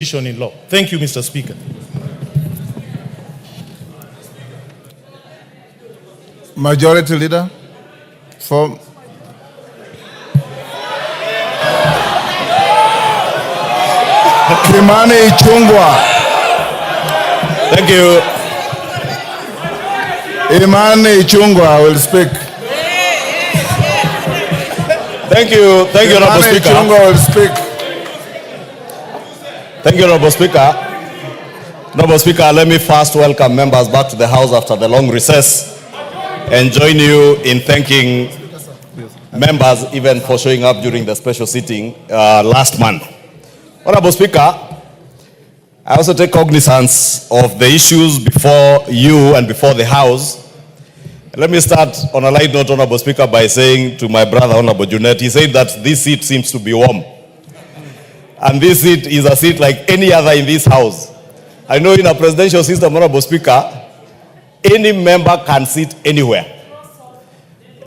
In law. Thank you, Mr. Speaker. Majority Leader for Kimani Ichungw'A. Thank you. Kimani Ichungw'A will speak. Thank you, Honorable Speaker. Ichungw'A will speak. Thank you, Honorable Speaker. Honorable Speaker, let me first welcome members back to the House after the long recess and join you in thanking members even for showing up during the special sitting last month. Honorable Speaker, I also take cognizance of the issues before you and before the House. Let me start on a light note, Honorable Speaker, by saying to my brother, Honorable Junet, he said that this seat seems to be warm. And this seat is a seat like any other in this House. I know in a presidential system, Honorable Speaker, any member can sit anywhere.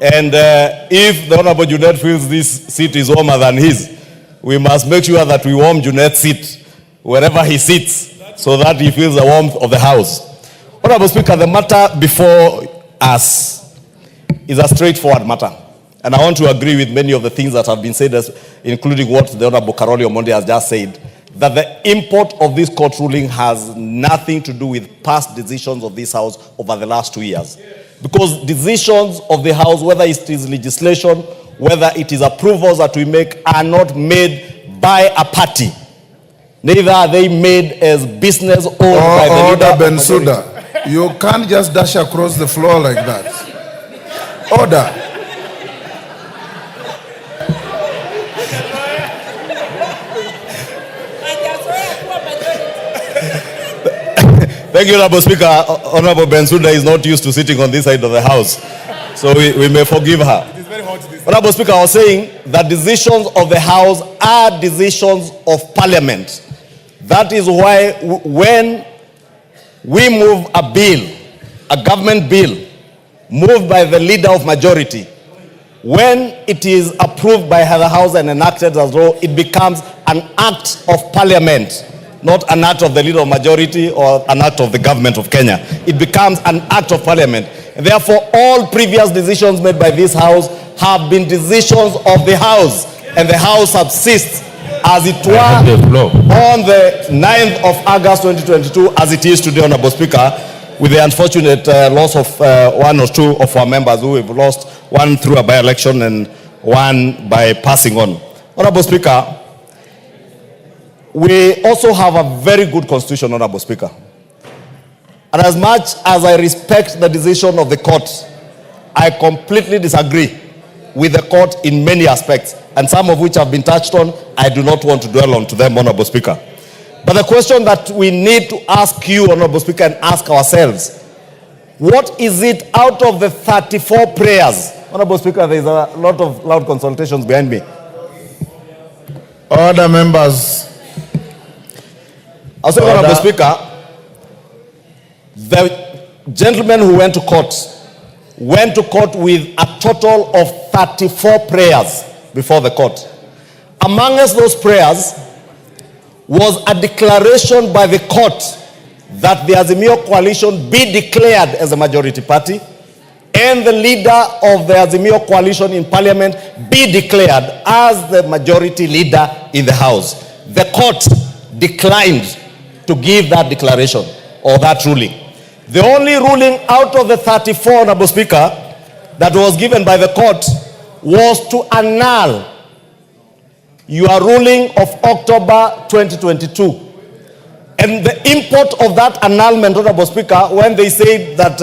And if the Honorable Junet feels this seat is warmer than his, we must make sure that we warm Junet's seat wherever he sits so that he feels the warmth of the House. Honorable Speaker, the matter before us is a straightforward matter. And I want to agree with many of the things that have been said, including what the Honorable Karoli Omondi has just said, that the import of this court ruling has nothing to do with past decisions of this House over the last 2 years. Because decisions of the House, whether it is legislation, whether it is approvals that we make, are not made by a party. Neither are they made as business owned by the leader. Order, Bensouda. You can't just dash across the floor like that. Order. Thank you, Honorable Speaker. Honorable Bensouda is not used to sitting on this side of the House, so we may forgive her. It is very hot this Honorable Speaker, I was saying that decisions of the House are decisions of Parliament. That is why when we move a bill, a government bill, moved by the leader of majority, when it is approved by the House and enacted as law, it becomes an act of Parliament, not an act of the leader of majority or an act of the government of Kenya. It becomes an act of Parliament. And therefore, all previous decisions made by this House have been decisions of the House, and the House subsists as it were on the 9th of August 2022 as it is today, Honorable Speaker, with the unfortunate loss of one or two of our members who have lost, one through a by-election and one by passing on. Honorable Speaker, we also have a very good constitution, Honorable Speaker. And as much as I respect the decision of the court, I completely disagree with the court in many aspects, and some of which have been touched on. I do not want to dwell on to them, Honorable Speaker. But the question that we need to ask you, Honorable Speaker, and ask ourselves, what is it out of the 34 prayers? Honorable Speaker, there is a lot of loud consultations behind me. Order, members. Also, Honorable Speaker, the gentleman who went to court with a total of 34 prayers before the court. Amongst those prayers was a declaration by the court that the Azimio coalition be declared as a majority party and the leader of the Azimio coalition in Parliament be declared as the majority leader in the House. The court declined to give that declaration or that ruling. The only ruling out of the 34, Honorable Speaker, that was given by the court was to annul your ruling of October 2022. And the import of that annulment, Honorable Speaker, when they said that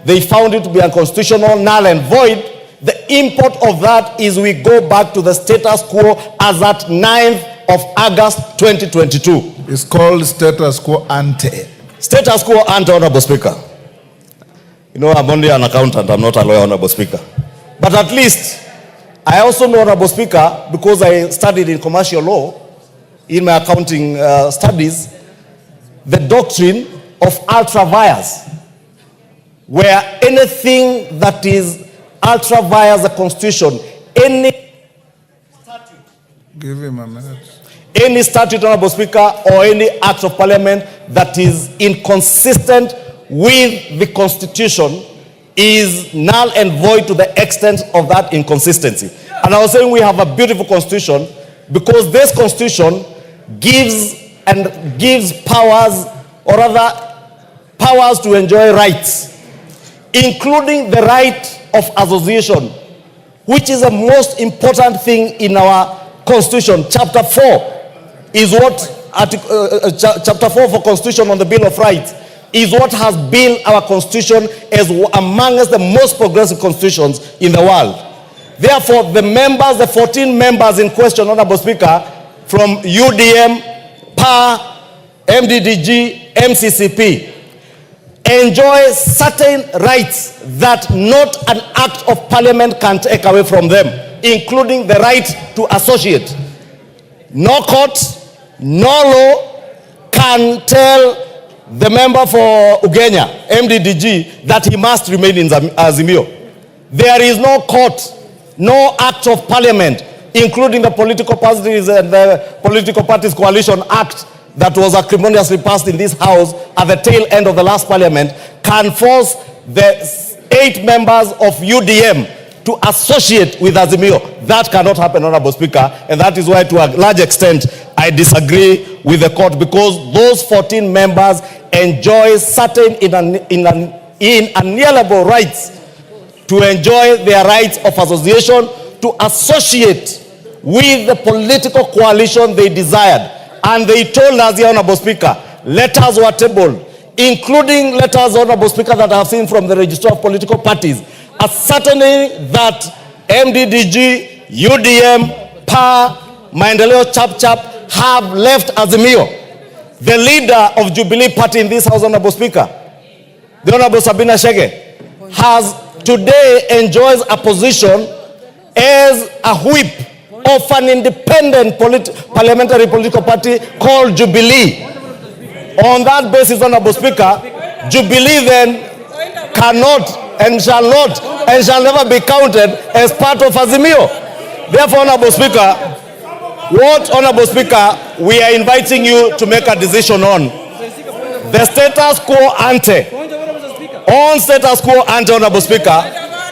they found it to be unconstitutional, null and void, the import of that is we go back to the status quo as at 9th of August 2022. It's called status quo ante. Status quo ante, Honorable Speaker. You know, I'm only an accountant, I'm not a lawyer, Honorable Speaker. But at least, I also know, Honorable Speaker, because I studied in commercial law, in my accounting studies, the doctrine of ultra vires, where anything that is ultra vires the Constitution, any statute, give him a minute. any statute, Honorable Speaker, or any act of parliament that is inconsistent with the Constitution is null and void to the extent of that inconsistency. And I was saying we have a beautiful Constitution because this Constitution gives powers, or rather powers to enjoy rights, including the right of association, which is the most important thing in our Constitution. Chapter 4 is what, Chapter 4 for Constitution on the Bill of Rights is what has built our Constitution as amongst the most progressive constitutions in the world. Therefore, the members, the 14 members in question, Honorable Speaker, from UDM, PA, MDDG, MCCP, enjoy certain rights that not an act of parliament can take away from them, including the right to associate. No court, no law can tell the member for Ugenya, MDDG, that he must remain in Azimio. There is no court, no act of parliament, including the Political Parties and the Political Parties Coalition Act that was acrimoniously passed in this House at the tail end of the last parliament, can force the 8 members of UDM to associate with Azimio. That cannot happen, Honorable Speaker, and that is why, to a large extent, I disagree with the court, because those 14 members enjoy certain inalienable rights to enjoy their rights of association, to associate with the political coalition they desired. And they told us here, Honorable Speaker, letters were tabled, including letters, Honorable Speaker, that I have seen from the Register of Political Parties, ascertaining that MDDG, UDM, PA, Maendeleo Chap have left Azimio. The leader of Jubilee Party in this House, Honorable Speaker, the Honorable Sabina Chege, has today enjoys a position as a whip of an independent parliamentary political party called Jubilee. On that basis, Honorable Speaker, Jubilee then cannot and shall not and shall never be counted as part of Azimio. Therefore, Honorable Speaker, Honorable Speaker, we are inviting you to make a decision on the status quo ante. On status quo ante, Honorable Speaker,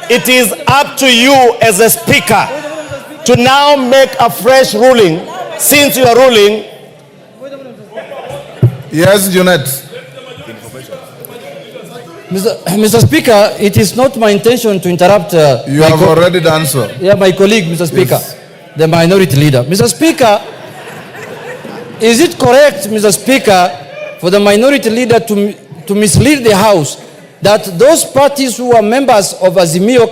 it is up to you as a Speaker to now make a fresh ruling, since you are ruling. Yes, Junet. Mr. Speaker, it is not my intention to interrupt. You have already done so. Yeah, my colleague, Mr. Speaker, yes. The minority leader. Mr. Speaker, is it correct, Mr. Speaker, for the minority leader to mislead the House that those parties who are members of Azimio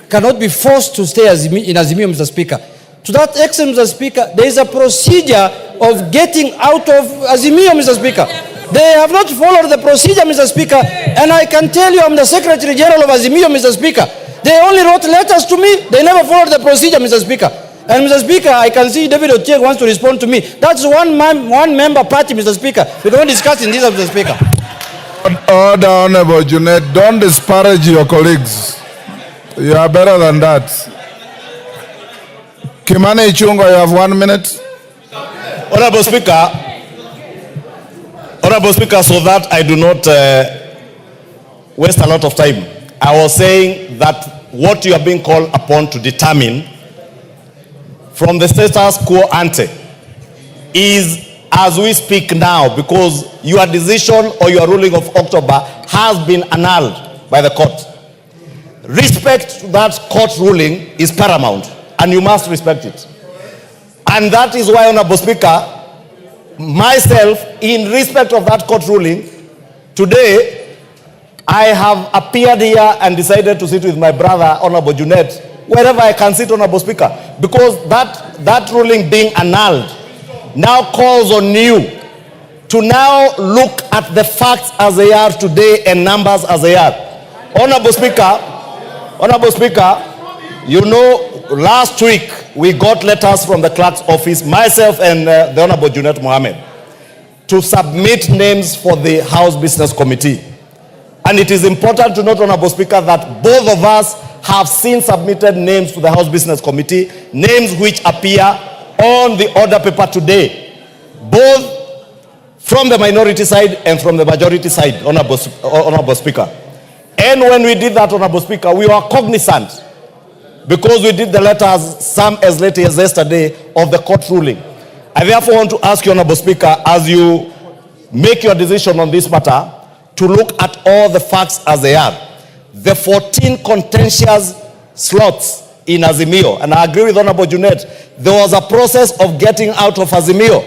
cannot be forced to stay in Azimio, Mr. Speaker? To that extent, Mr. Speaker, there is a procedure of getting out of Azimio, Mr. Speaker. They have not followed the procedure, Mr. Speaker, and I can tell you I'm the Secretary General of Azimio, Mr. Speaker. They only wrote letters to me. They never followed the procedure, Mr. Speaker. And Mr. Speaker, I can see David Otieng wants to respond to me. That's one member party, Mr. Speaker. We don't discuss in this, Mr. Speaker. Order, Honorable Junet. Don't disparage your colleagues. You are better than that. Kimani Ichungw'A, you have 1 minute. Honorable Speaker, so that I do not waste a lot of time, I was saying that what you are being called upon to determine from the status quo ante is as we speak now, because your decision or your ruling of October has been annulled by the court. Respect to that court ruling is paramount, and you must respect it. And that is why, Honorable Speaker, myself, in respect of that court ruling, today I have appeared here and decided to sit with my brother, Honorable Junet, wherever I can sit, Honorable Speaker, because that ruling being annulled now calls on you to now look at the facts as they are today and numbers as they are. Honorable Speaker, you know, last week we got letters from the clerk's office, myself and the Honorable Junet Mohammed, to submit names for the House Business Committee. And it is important to note, Honorable Speaker, that both of us have since submitted names to the House Business Committee, names which appear on the order paper today, both from the minority side and from the majority side, Honorable Speaker. And when we did that, Honorable Speaker, we were cognizant, because we did the letters, some as late as yesterday, of the court ruling. I therefore want to ask you, Honorable Speaker, as you make your decision on this matter, to look at all the facts as they are. The 14 contentious slots in Azimio, and I agree with Honorable Junet, there was a process of getting out of Azimio.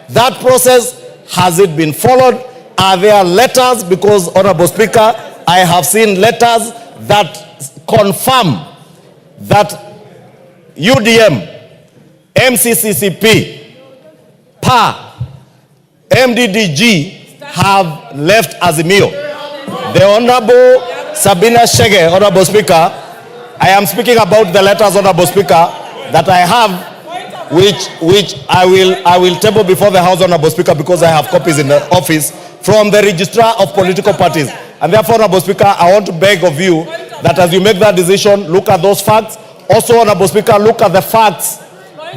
That process, has it been followed? Are there letters? Because, Honorable Speaker, I have seen letters that confirm that UDM, MCCCP, PA, MDDG have left Azimio. The Honorable Sabina Chege, Honorable Speaker, I am speaking about the letters, Honorable Speaker, that I have, which I will table before the House, Honorable Speaker, because I have copies in the office from the Registrar of Political Parties. And therefore, Honorable Speaker, I want to beg of you that as you make that decision, look at those facts. Also, Honorable Speaker, look at the facts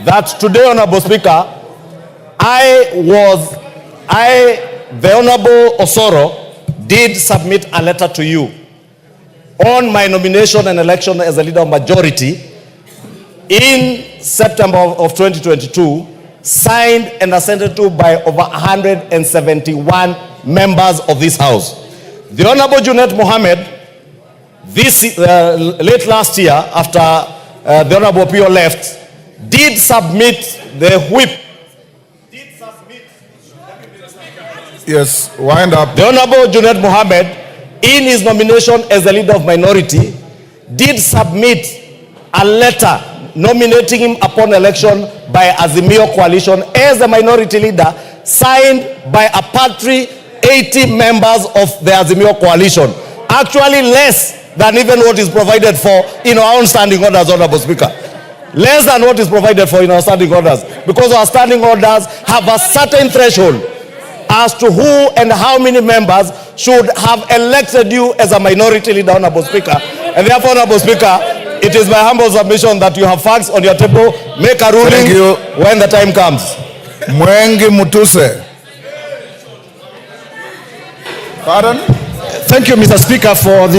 that today, Honorable Speaker, the Honorable Osoro did submit a letter to you on my nomination and election as a leader of majority in September of 2022, signed and assented to by over 171 members of this House. The Honorable Junet Mohammed, late last year, after the Honorable Pio left, did submit the whip. Yes, wind up. The Honorable Junet Mohammed, in his nomination as the leader of minority, did submit a letter nominating him upon election by Azimio coalition as the minority leader, signed by a paltry 80 members of the Azimio coalition. Actually less than even what is provided for in our own standing orders, Honorable Speaker. Less than what is provided for in our standing orders, because our standing orders have a certain threshold as to who and how many members should have elected you as a minority leader, Honorable Speaker. And therefore, Honorable Speaker, it is my humble submission that you have facts on your table. Make a ruling when the time comes. Mwengi Mutuse. Pardon? Thank you, Mr. Speaker, for the